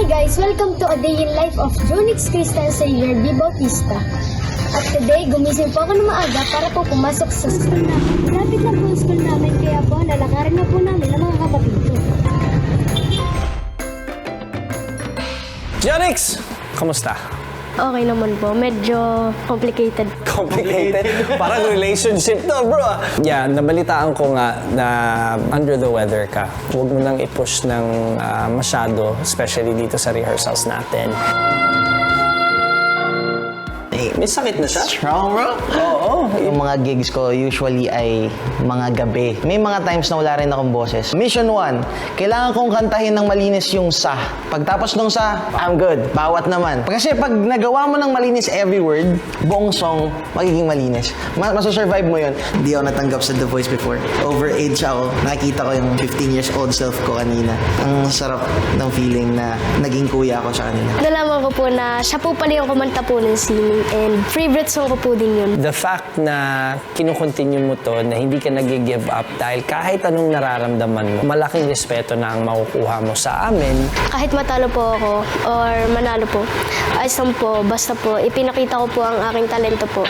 Hi guys! Welcome to A Day in Life of Jonix Crystal Xavier B. Bautista. At today, gumising po ako ng maaga para po pumasok sa school namin. Malapit lang po ang school namin, kaya po lalakarin na po namin ang mga kapatid ko. Jonix! Kamusta? Okay naman po. Medyo complicated. Complicated? Parang relationship to, bro. Yeah, nabalitaan ko nga na under the weather ka. Huwag mo nang i-push ng masyado, especially dito sa rehearsals natin. May sakit na siya? Strong, bro? Oo. Yung mga gigs ko usually ay mga gabi. May mga times na wala rin akong boses. Mission 1, kailangan kong kantahin ng malinis yung sa. Pagtapos nung sa, I'm good. Bawat naman. Kasi pag nagawa mo ng malinis every word, buong song, magiging malinis. Masasurvive mo yun. Hindi ako natanggap sa The Voice before. Overage ako. Nakikita ko yung 15 years old self ko kanina. Ang sarap ng feeling na naging kuya ako sa kanila. Nalaman ko po na siya po pala yung kumanta po ng singing and favorite song ko po din yun. The fact na kinukontinue mo to, na hindi ka nag-give up dahil kahit anong nararamdaman mo, malaking respeto na ang makukuha mo sa amin. Kahit matalo po ako or manalo po, ayos lang po, basta po ipinakita ko po ang aking talento po.